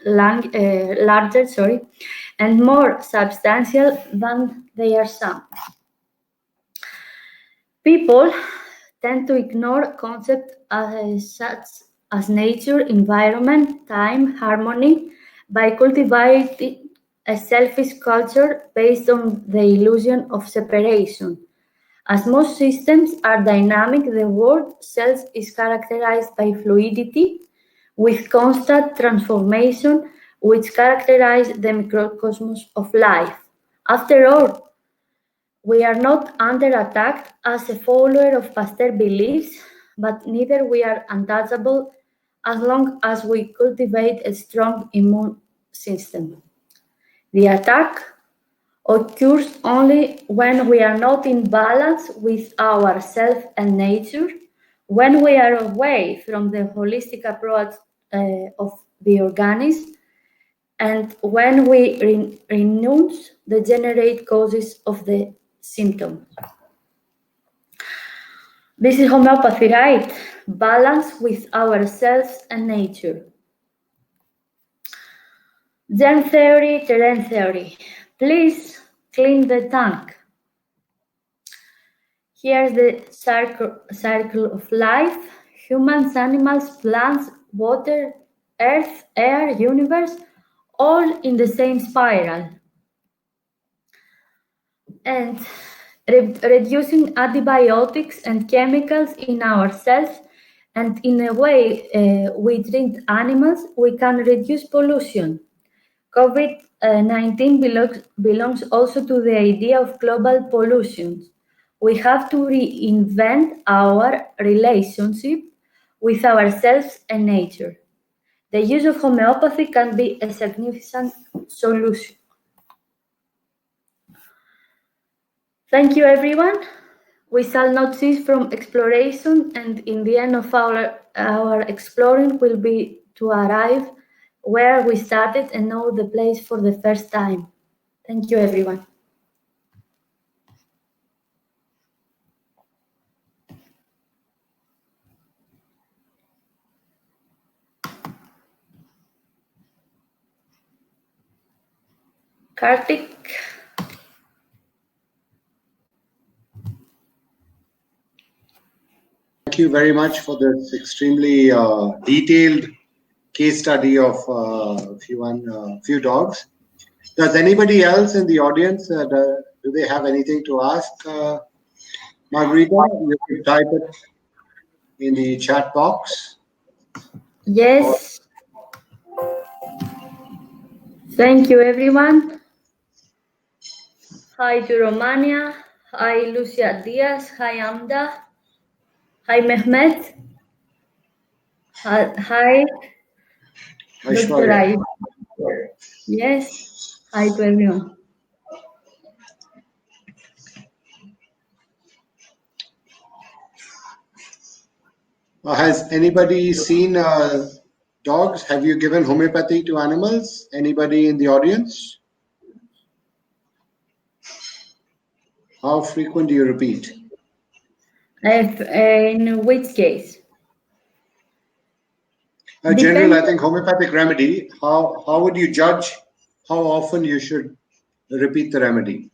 Speaker 2: and more substantial than their sum. People tend to ignore concepts such as nature, environment, time, harmony by cultivating a selfish culture based on the illusion of separation. As most systems are dynamic, the word self is characterized by fluidity with constant transformation, which characterize the microcosmos of life. After all, we are not under attack as a follower of Pasteur beliefs, but neither we are untouchable as long as we cultivate a strong immune system. The attack occurs only when we are not in balance with ourself and nature, when we are away from the holistic approach of the organism, and when we renounce the generate causes of the symptoms. This is homeopathy, right? Balance with ourselves and nature. Germ theory, terrain theory. Please clean the tank. Here's the circle of life. Humans, animals, plants, water, earth, air, universe, all in the same spiral. And reducing antibiotics and chemicals in ourselves, and in a way we treat animals, we can reduce pollution. COVID-19 belongs also to the idea of global pollution. We have to reinvent our relationship with ourselves and nature. The use of homeopathy can be a significant solution. Thank you, everyone. We shall not cease from exploration, and in the end of our exploring will be to arrive where we started and know the place for the first time. Thank you, everyone. Kartik.
Speaker 1: Thank you very much for this extremely detailed case study of a few dogs. Does anybody else in the audience, do they have anything to ask Margarita? You can type it in the chat box.
Speaker 2: Yes. Thank you, everyone. Hi to Romania. Hi, Lucia Diaz. Hi, Amda. Hi, Mehmet. Hi, Dr.
Speaker 1: Aishwarya.
Speaker 2: Ai. Yes. Hi to everyone.
Speaker 1: Has anybody seen dogs? Have you given homeopathy to animals? Anybody in the audience? How frequent do you repeat?
Speaker 2: In which case?
Speaker 1: A general, I think, homeopathic remedy. How would you judge how often you should repeat the remedy?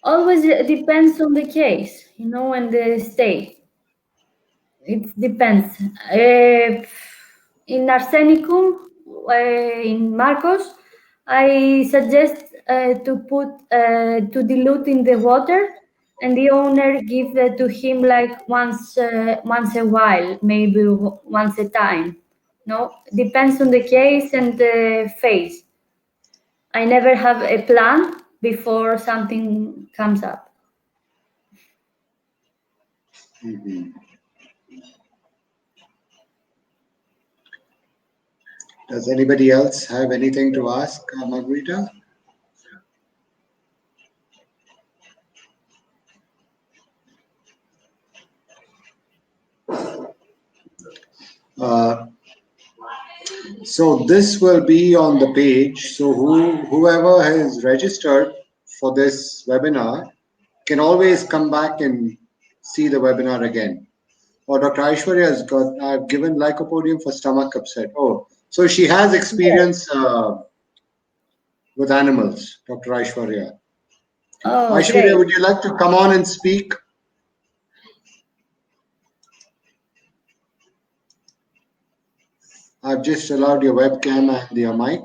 Speaker 2: Always depends on the case, and the state. It depends. In arsenicum, in Marcos, I suggest to put to dilute in the water, and the owner give to him like once a while, maybe once a time. No, depends on the case and the phase. I never have a plan before something comes up.
Speaker 1: Mm-hmm. Does anybody else have anything to ask Margarita? So this will be on the page. So whoever has registered for this webinar can always come back and see the webinar again. Or Dr. Aishwarya has got, I've given lycopodium for stomach upset. Oh, so she has experience with animals, Dr. Aishwarya.
Speaker 2: Oh,
Speaker 1: Aishwarya,
Speaker 2: great.
Speaker 1: would you like to come on and speak? I've just allowed your webcam and your mic.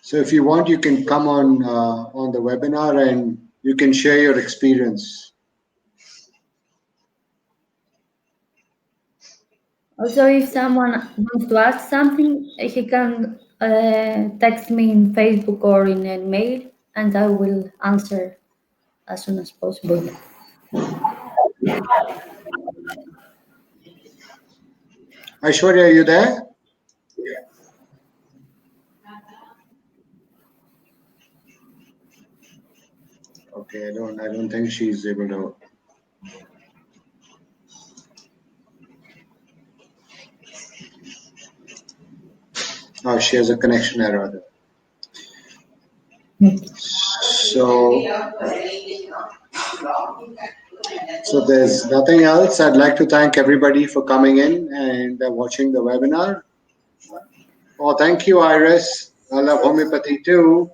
Speaker 1: So if you want, you can come on the webinar and you can share your experience.
Speaker 2: Also, if someone wants to ask something, he can text me in Facebook or in a mail, and I will answer as soon as possible.
Speaker 1: Aishwarya, are you there? Okay, I don't think she's able to. Oh, she has a connection error. So there's nothing else. I'd like to thank everybody for coming in and watching the webinar. Oh, thank you, Iris. I love homeopathy too.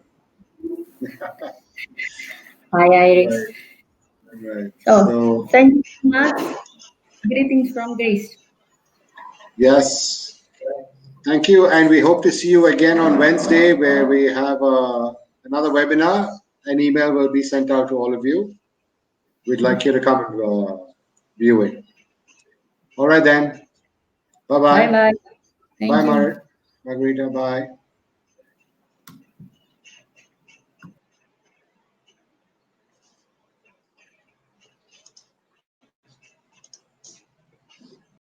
Speaker 2: Hi, Iris.
Speaker 1: Right.
Speaker 2: So, thank you so much. Greetings from Greece.
Speaker 1: Yes. Thank you. And we hope to see you again on Wednesday where we have another webinar. An email will be sent out to all of you. We'd like you to come and view it. All right then. Bye-bye.
Speaker 2: Bye-bye.
Speaker 1: Bye,
Speaker 2: Thank you.
Speaker 1: Margarita. Bye.